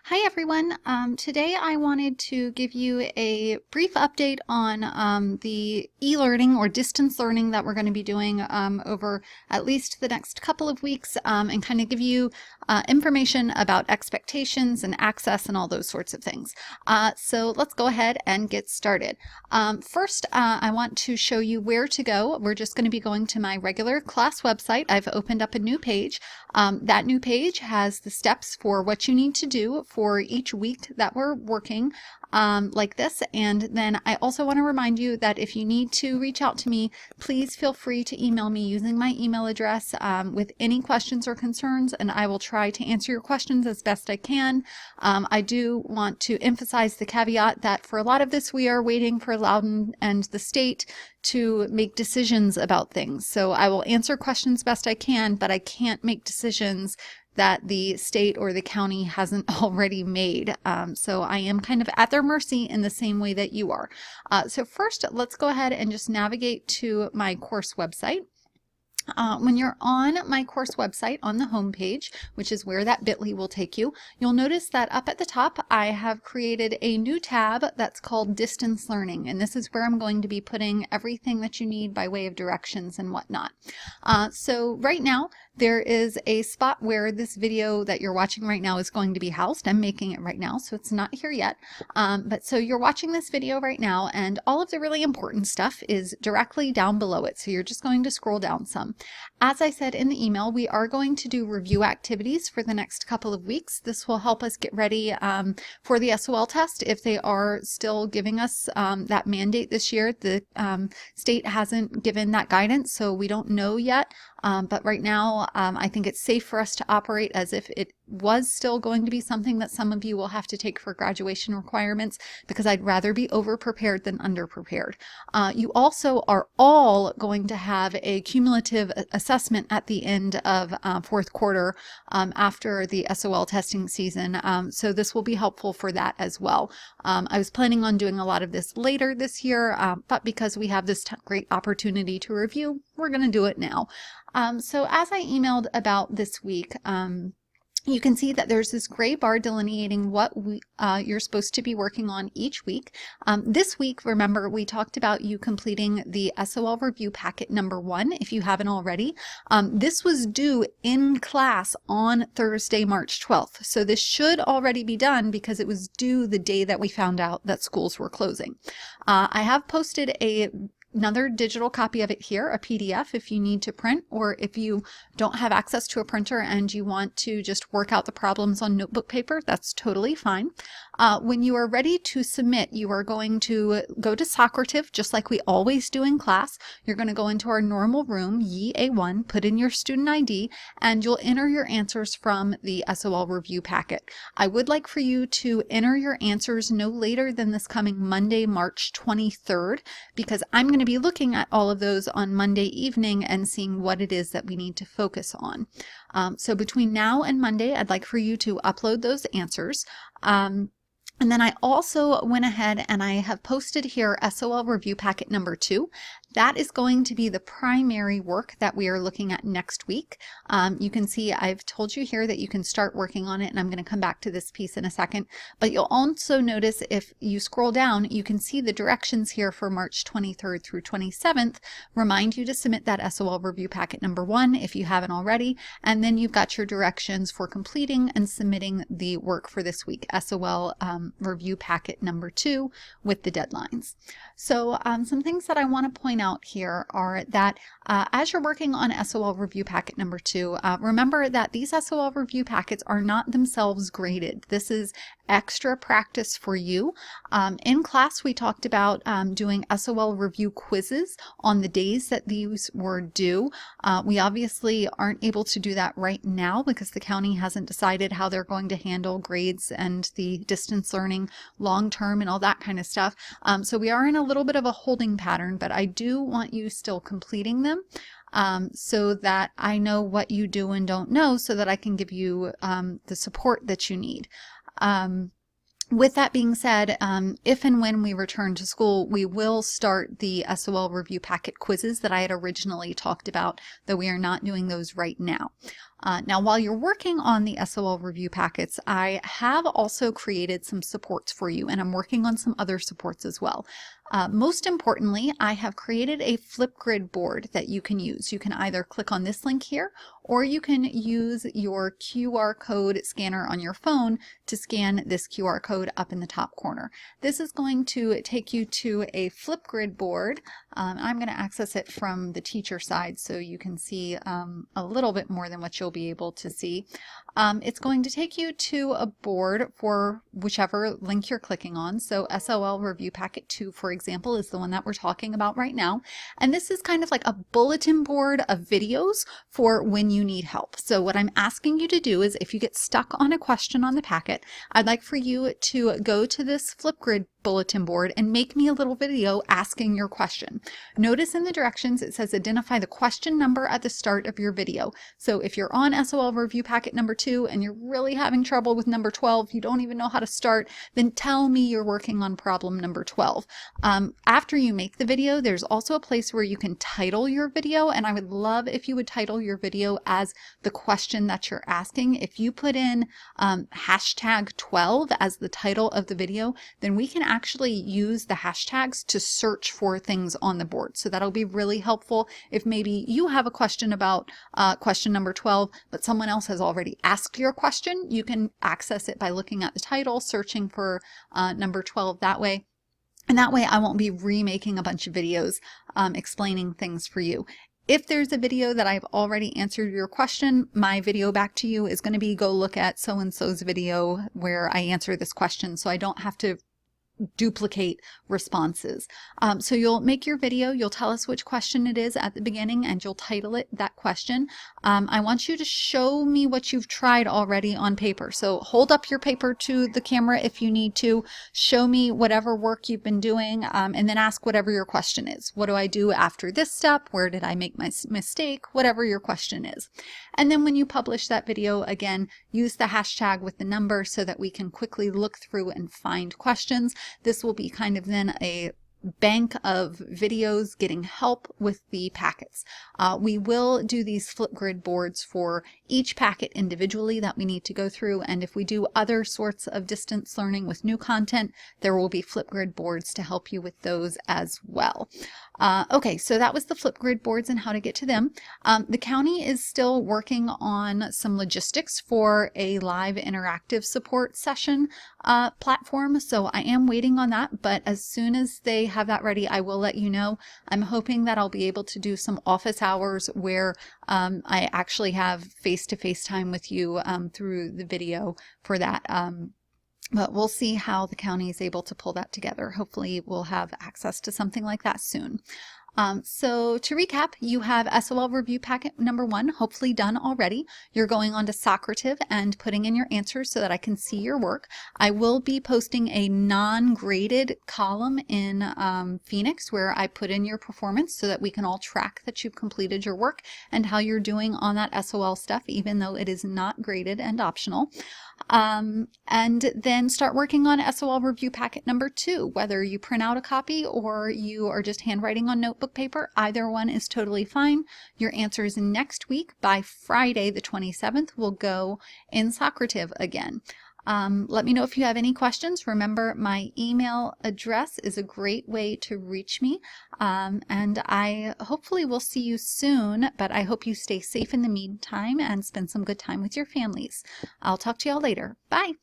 Hi everyone. Today I wanted to give you a brief update on the e-learning or distance learning that we're going to be doing over at least the next couple of weeks and kind of give you information about expectations and access and all those sorts of things. So let's go ahead and get started. First, I want to show you where to go. We're just going to be going to my regular class website. I've opened up a new page. That new page has the steps for what you need to do for each week that we're working like this. And then I also want to remind you that if you need to reach out to me, please feel free to email me using my email address with any questions or concerns, and I will try to answer your questions as best I can. I do want to emphasize the caveat that for a lot of this, we are waiting for Loudon and the state to make decisions about things. So I will answer questions best I can, but I can't make decisions that the state or the county hasn't already made. So I am kind of at their mercy in the same way that you are. So first, let's go ahead and just navigate to my course website. When you're on my course website on the home page, which is where that bit.ly will take you, you'll notice that up at the top I have created a new tab that's called Distance Learning, and this is where I'm going to be putting everything that you need by way of directions and whatnot. So right now there is a spot where this video that you're watching right now is going to be housed. I'm making it right now, so it's not here yet. But so you're watching this video right now, and all of the really important stuff is directly down below it. So you're just going to scroll down some. As I said in the email, we are going to do review activities for the next couple of weeks. This will help us get ready for the SOL test if they are still giving us that mandate this year. The state hasn't given that guidance, so we don't know yet. But right now, I think it's safe for us to operate as if it was still going to be something that some of you will have to take for graduation requirements, because I'd rather be over-prepared than under-prepared. You also are all going to have a cumulative assessment at the end of fourth quarter after the SOL testing season. So this will be helpful for that as well. I was planning on doing a lot of this later this year, but because we have this great opportunity to review, we're going to do it now. So as I emailed about this week, you can see that there's this gray bar delineating what you're supposed to be working on each week. This week, remember, we talked about you completing the SOL review packet number 1 if you haven't already. This was due in class on Thursday, March 12th. So this should already be done because it was due the day that we found out that schools were closing. I have posted another digital copy of it here, a PDF, if you need to print, or if you don't have access to a printer and you want to just work out the problems on notebook paper, that's totally fine. When you are ready to submit, you are going to go to Socrative, just like we always do in class. You're going to go into our normal room, YE-A1, put in your student ID, and you'll enter your answers from the SOL review packet. I would like for you to enter your answers no later than this coming Monday, March 23rd, because I'm going to be looking at all of those on Monday evening and seeing what it is that we need to focus on. So between now and Monday, I'd like for you to upload those answers. And then I also went ahead and I have posted here SOL review packet number 2. That is going to be the primary work that we are looking at next week. You can see I've told you here that you can start working on it, and I'm going to come back to this piece in a second. But you'll also notice if you scroll down, you can see the directions here for March 23rd through 27th remind you to submit that SOL review packet number 1 if you haven't already, and then you've got your directions for completing and submitting the work for this week, SOL review packet number 2 with the deadlines. So some things that I want to point out here are that as you're working on SOL review packet number 2, remember that these SOL review packets are not themselves graded. This is extra practice for you. In class, we talked about doing SOL review quizzes on the days that these were due. We obviously aren't able to do that right now because the county hasn't decided how they're going to handle grades and the distance learning long term and all that kind of stuff. So we are in a little bit of a holding pattern, but I do want you still completing them so that I know what you do and don't know, so that I can give you the support that you need. With that being said, if and when we return to school, we will start the SOL review packet quizzes that I had originally talked about, though we are not doing those right now. Now, while you're working on the SOL review packets, I have also created some supports for you, and I'm working on some other supports as well. Most importantly, I have created a Flipgrid board that you can use. You can either click on this link here, or you can use your QR code scanner on your phone to scan this QR code up in the top corner. This is going to take you to a Flipgrid board. I'm going to access it from the teacher side so you can see a little bit more than what you'll be able to see. It's going to take you to a board for whichever link you're clicking on. So SOL Review Packet 2, for example, is the one that we're talking about right now. And this is kind of like a bulletin board of videos for when you need help. So what I'm asking you to do is, if you get stuck on a question on the packet, I'd like for you to go to this Flipgrid bulletin board and make me a little video asking your question. Notice in the directions it says identify the question number at the start of your video. So if you're on SOL Review Packet number 2 and you're really having trouble with number 12, you don't even know how to start, then tell me you're working on problem number 12. After you make the video, there's also a place where you can title your video, and I would love if you would title your video as the question that you're asking. If you put in hashtag 12 as the title of the video, then we can actually use the hashtags to search for things on the board. So that'll be really helpful if maybe you have a question about question number 12, but someone else has already asked your question. You can access it by looking at the title, searching for number 12 that way. And that way I won't be remaking a bunch of videos explaining things for you. If there's a video that I've already answered your question, my video back to you is going to be go look at so-and-so's video where I answer this question, so I don't have to duplicate responses. So you'll make your video, you'll tell us which question it is at the beginning, and you'll title it that question. I want you to show me what you've tried already on paper. So hold up your paper to the camera if you need to. Show me whatever work you've been doing, and then ask whatever your question is. What do I do after this step? Where did I make my mistake? Whatever your question is. And then when you publish that video, again, use the hashtag with the number so that we can quickly look through and find questions. This will be kind of then a bank of videos getting help with the packets. We will do these Flipgrid boards for each packet individually that we need to go through, and if we do other sorts of distance learning with new content, there will be Flipgrid boards to help you with those as well. Okay, so that was the Flipgrid boards and how to get to them. The county is still working on some logistics for a live interactive support session platform, so I am waiting on that, but as soon as they have that ready, I will let you know. I'm hoping that I'll be able to do some office hours where I actually have face-to-face time with you through the video for that. But we'll see how the county is able to pull that together. Hopefully we'll have access to something like that soon. So to recap, you have SOL Review Packet number 1 hopefully done already. You're going on to Socrative and putting in your answers so that I can see your work. I will be posting a non-graded column in Phoenix where I put in your performance so that we can all track that you've completed your work and how you're doing on that SOL stuff, even though it is not graded and optional. And then start working on SOL Review Packet number 2, whether you print out a copy or you are just handwriting on notebook paper. Either one is totally fine. Your answers next week by Friday the 27th will go in Socrative again. Let me know if you have any questions. Remember, my email address is a great way to reach me, and I hopefully will see you soon, but I hope you stay safe in the meantime and spend some good time with your families. I'll talk to y'all later. Bye!